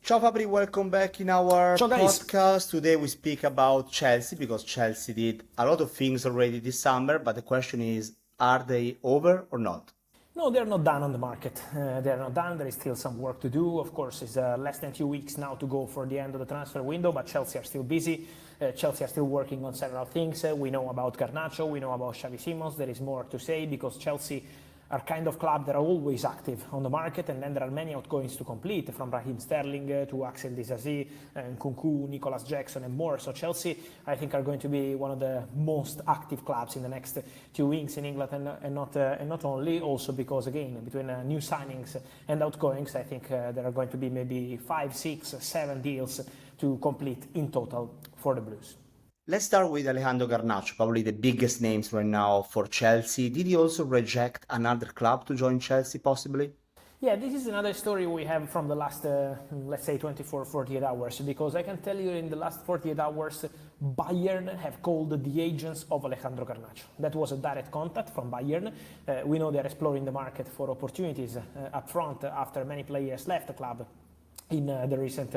Ciao Fabri, welcome back in our Ciao guys. podcast. Today we speak about Chelsea because Chelsea did a lot of things already this summer, but the question is, are they over or not? No, they're not done on the market. They're not done. There is still some work to do. Of course, it's less than 2 weeks now to go for the end of the transfer window, but Chelsea are still busy. Chelsea are still working on several things. We know about Garnacho, we know about Xavi Simons. There is more to say because Chelsea are kind of club that are always active on the market, and then there are many outgoings to complete, from Raheem Sterling to Axel Disasi, Nkuku, Nico Jackson and more. So Chelsea, I think, are going to be one of the most active clubs in the next 2 weeks in England, and not only, also because, again, between new signings and outgoings, I think there are going to be maybe 5, 6, 7 deals to complete in total for the Blues. Let's start with Alejandro Garnacho, probably the biggest names right now for Chelsea. Did he also reject another club to join Chelsea, possibly? Yeah, this is another story we have from the last, let's say, 24, 48 hours, because I can tell you in the last 48 hours, Bayern have called the agents of Alejandro Garnacho. That was a direct contact from Bayern. We know they're exploring the market for opportunities up front after many players left the club in the recent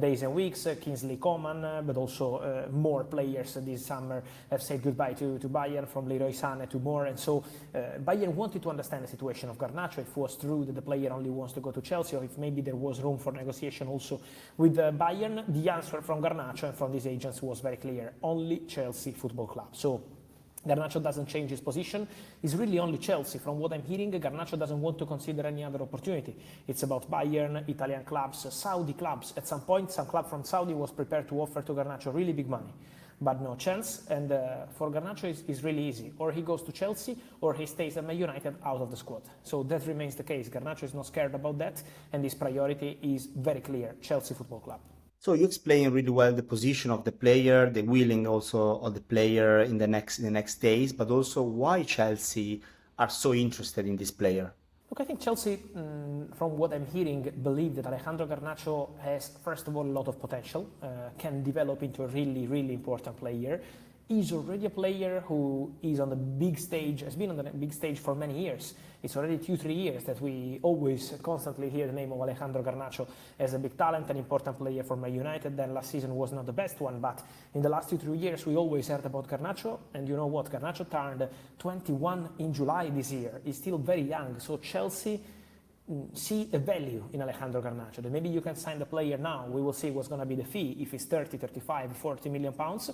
days and weeks. Kingsley Coman, but also more players this summer have said goodbye to Bayern, from Leroy Sané to more. And so Bayern wanted to understand the situation of Garnacho, if it was true that the player only wants to go to Chelsea, or if maybe there was room for negotiation also with Bayern. The answer from Garnacho and from these agents was very clear: only Chelsea Football Club. So Garnacho doesn't change his position. It's really only Chelsea. From what I'm hearing, Garnacho doesn't want to consider any other opportunity. It's about Bayern, Italian clubs, Saudi clubs. At some point, some club from Saudi was prepared to offer to Garnacho really big money, but no chance. And for Garnacho, it's really easy. Or he goes to Chelsea, or he stays at Man United out of the squad. So that remains the case. Garnacho is not scared about that, and his priority is very clear: Chelsea Football Club. So you explain really well the position of the player, the willing also of the player in the next days, but also why Chelsea are so interested in this player. Look, I think Chelsea, from what I'm hearing, believe that Alejandro Garnacho has, first of all, a lot of potential, can develop into a really, really important player. He's already a player who is on the big stage, has been on the big stage for many years. It's already 2-3 years that we always constantly hear the name of Alejandro Garnacho as a big talent, an important player for Man United. Then last season was not the best one, but in the last 2-3 years we always heard about Garnacho. And you know what? Garnacho turned 21 in July this year. He's still very young, so Chelsea see a value in Alejandro Garnacho. That maybe you can sign the player now. We will see what's going to be the fee, if it's 30, 35, 40 million pounds.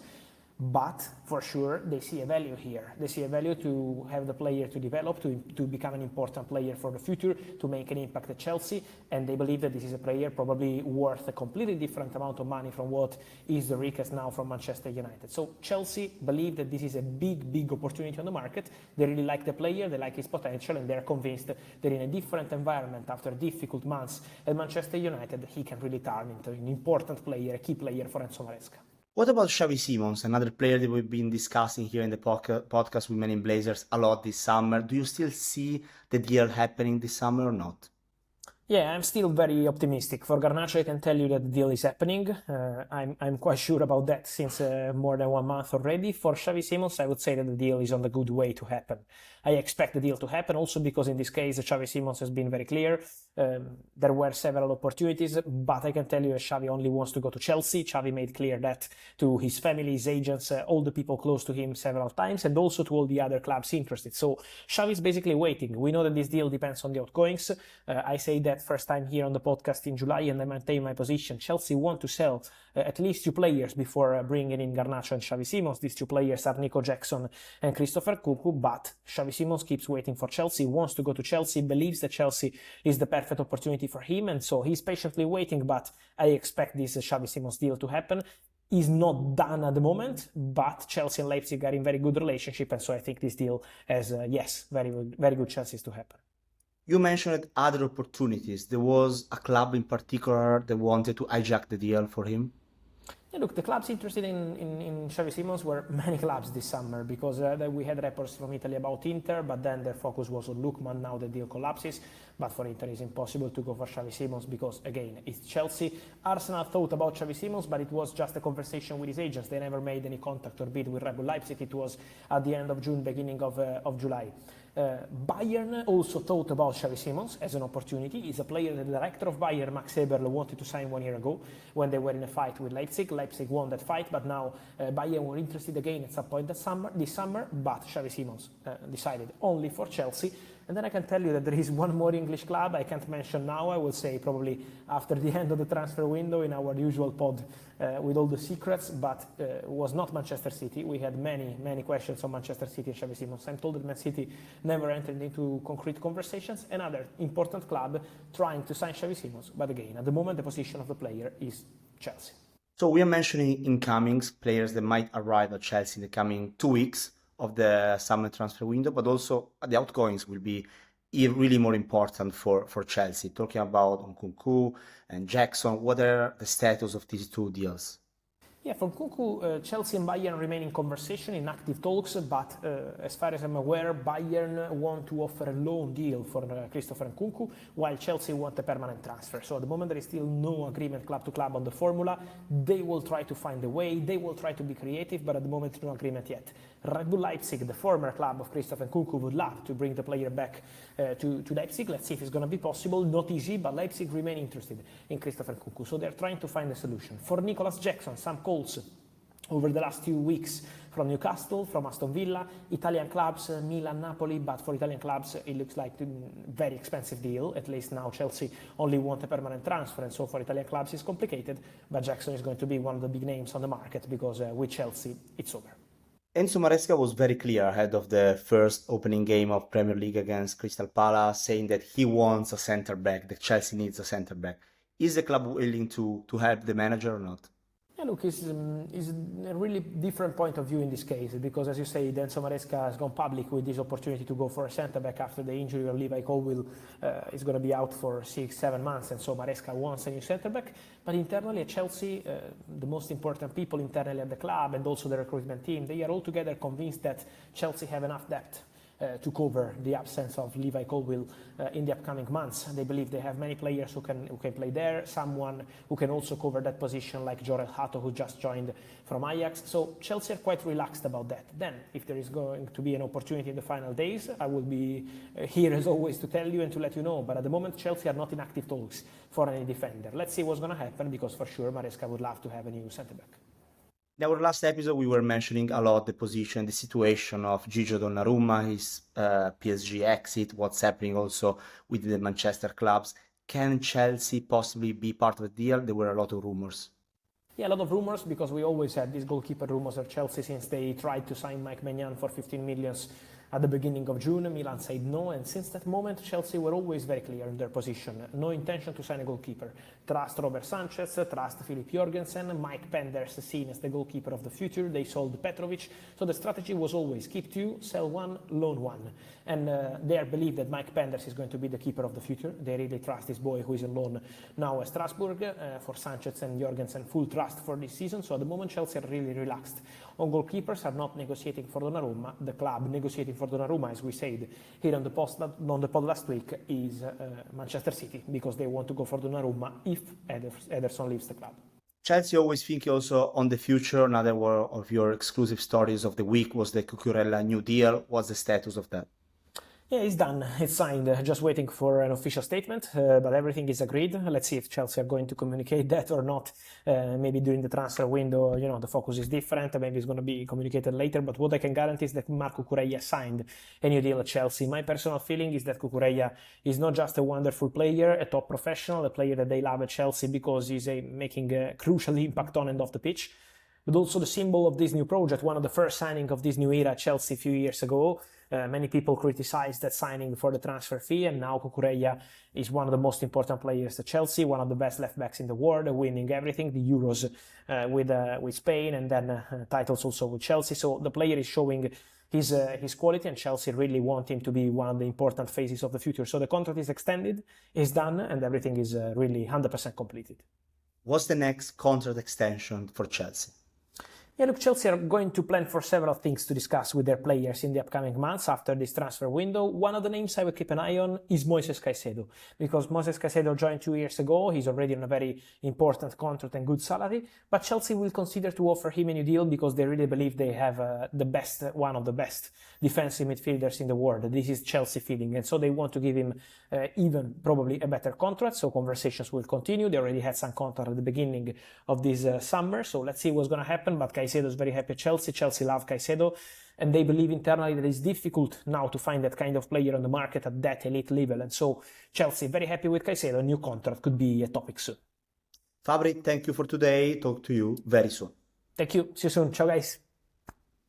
But for sure, they see a value here. They see a value to have the player to develop, to become an important player for the future, to make an impact at Chelsea. And they believe that this is a player probably worth a completely different amount of money from what is the request now from Manchester United. So Chelsea believe that this is a big, big opportunity on the market. They really like the player, they like his potential, and they're convinced that in a different environment, after difficult months at Manchester United, he can really turn into an important player, a key player for Enzo Maresca. What about Xavi Simons, another player that we've been discussing here in the podcast with Men in Blazers a lot this summer? Do you still see the deal happening this summer or not? Yeah, I'm still very optimistic. For Garnacho, I can tell you that the deal is happening. I'm quite sure about that since more than 1 month already. For Xavi Simons, I would say that the deal is on the good way to happen. I expect the deal to happen also because in this case, Xavi Simons has been very clear. There were several opportunities, but I can tell you that Xavi only wants to go to Chelsea. Xavi made clear that to his family, his agents, all the people close to him several times, and also to all the other clubs interested. So Xavi is basically waiting. We know that this deal depends on the outgoings. I say that first time here on the podcast in July, and I maintain my position. Chelsea want to sell at least 2 players before bringing in Garnacho and Xavi Simons. These 2 players are Nico Jackson and Nkuku, but Xavi Simons keeps waiting for Chelsea, wants to go to Chelsea, believes that Chelsea is the perfect opportunity for him, and so he's patiently waiting. But I expect this Xavi Simons deal to happen. Is not done at the moment, but Chelsea and Leipzig are in very good relationship, and so I think this deal has, very good chances to happen. You mentioned other opportunities. There was a club in particular that wanted to hijack the deal for him? Yeah, look, the clubs interested in Xavi Simons were many clubs this summer, because we had reports from Italy about Inter, but then their focus was on Lookman. Now the deal collapses. but for Inter it's impossible to go for Xavi Simons because, again, it's Chelsea. Arsenal thought about Xavi Simons, but it was just a conversation with his agents. They never made any contact or bid with Red Bull Leipzig. It was at the end of June, beginning of July. Bayern also thought about Xavi Simons as an opportunity. He's a player that the director of Bayern, Max Eberl, wanted to sign 1 year ago when they were in a fight with Leipzig. Leipzig won that fight, but now Bayern were interested again at some point this summer, but Xavi Simons decided only for Chelsea. And then I can tell you that there is one more English club I can't mention now. I will say probably after the end of the transfer window in our usual pod with all the secrets, but was not Manchester City. We had many questions on Manchester City and Xavi Simons. I'm told that Man City never entered into concrete conversations. Another important club trying to sign Xavi Simons, but again, at the moment the position of the player is Chelsea. So we are mentioning incomings, players that might arrive at Chelsea in the coming 2 weeks of the summer transfer window, but also the outgoings will be really more important for Chelsea. Talking about Nkuku and Jackson, what are the status of these 2 deals? Yeah, for Nkuku, Chelsea and Bayern remain in conversation, in active talks, but as far as I'm aware, Bayern want to offer a loan deal for Christopher Nkuku, while Chelsea want a permanent transfer. So at the moment there is still no agreement club to club on the formula. They will try to find a way, they will try to be creative, but at the moment no agreement yet. Red Bull Leipzig, the former club of Christopher Nkuku, would love to bring the player back to Leipzig. Let's see if it's going to be possible. Not easy, but Leipzig remain interested in Christopher Nkuku, so they're trying to find a solution. For Nico Jackson, some calls over the last few weeks from Newcastle, from Aston Villa, Italian clubs, Milan, Napoli, but for Italian clubs it looks like a very expensive deal. At least now Chelsea only want a permanent transfer, and so for Italian clubs it's complicated, but Jackson is going to be one of the big names on the market because with Chelsea it's over. Enzo Maresca was very clear ahead of the first opening game of Premier League against Crystal Palace, saying that he wants a centre-back, that Chelsea needs a centre-back. Is the club willing to help the manager or not? Yeah, look, it's a really different point of view in this case because, as you say, Enzo Maresca has gone public with this opportunity to go for a centre-back after the injury of Levi Colwill is going to be out for 6-7 months, and so Maresca wants a new centre-back. But internally at Chelsea, the most important people internally at the club and also the recruitment team, they are all together convinced that Chelsea have enough depth to cover the absence of Levi Colwill in the upcoming months. They believe they have many players who can play there, someone who can also cover that position like Jorel Hato, who just joined from Ajax. So Chelsea are quite relaxed about that. Then, if there is going to be an opportunity in the final days, I will be here as always to tell you and to let you know. But at the moment, Chelsea are not in active talks for any defender. Let's see what's going to happen because for sure Maresca would love to have a new centre-back. In our last episode, we were mentioning a lot the position, the situation of Gigio Donnarumma, his PSG exit, what's happening also with the Manchester clubs. Can Chelsea possibly be part of the deal? There were a lot of rumors. Yeah, a lot of rumors because we always had these goalkeeper rumors at Chelsea since they tried to sign Mike Maignan for 15 million at the beginning of June. Milan said no, and since that moment Chelsea were always very clear in their position. No intention to sign a goalkeeper. Trust Robert Sanchez, trust Philip Jorgensen, Mike Penders seen as the goalkeeper of the future. They sold Petrovic, so the strategy was always keep 2, sell 1, loan 1. And they believe that Mike Penders is going to be the keeper of the future. They really trust this boy who is on loan now at Strasbourg. For Sanchez and Jorgensen, full trust for this season. So at the moment Chelsea are really relaxed. On goalkeepers are not negotiating for Donnarumma. The club negotiating for Donnarumma, as we said here on the pod last week, is Manchester City, because they want to go for Donnarumma if Ederson leaves the club. Chelsea always think also on the future. Another one of your exclusive stories of the week was the Cucurella new deal. What's the status of that? Yeah, it's done. It's signed. Just waiting for an official statement, but everything is agreed. Let's see if Chelsea are going to communicate that or not. Maybe during the transfer window, the focus is different. Maybe it's going to be communicated later. But what I can guarantee is that Marco Cucurella signed a new deal at Chelsea. My personal feeling is that Cucurella is not just a wonderful player, a top professional, a player that they love at Chelsea because he's making a crucial impact on and off the pitch, but also the symbol of this new project, one of the first signings of this new era at Chelsea a few years ago. Many people criticized that signing for the transfer fee, and now Cucurella is one of the most important players at Chelsea, one of the best left-backs in the world, winning everything, the Euros with Spain, and then titles also with Chelsea. So the player is showing his quality, and Chelsea really want him to be one of the important phases of the future. So the contract is extended, is done, and everything is really 100% completed. What's the next contract extension for Chelsea? Yeah, look, Chelsea are going to plan for several things to discuss with their players in the upcoming months after this transfer window. One of the names I will keep an eye on is Moises Caicedo, because Moises Caicedo joined 2 years ago. He's already on a very important contract and good salary, but Chelsea will consider to offer him a new deal because they really believe they have one of the best defensive midfielders in the world. This is Chelsea feeling, and so they want to give him even probably a better contract. So conversations will continue. They already had some contract at the beginning of this summer, so let's see what's going to happen. But Caicedo is very happy at Chelsea. Chelsea love Caicedo, and they believe internally that it's difficult now to find that kind of player on the market at that elite level. And so Chelsea very happy with Caicedo. A new contract could be a topic soon. Fabri, thank you for today. Talk to you very soon. Thank you. See you soon. Ciao, guys.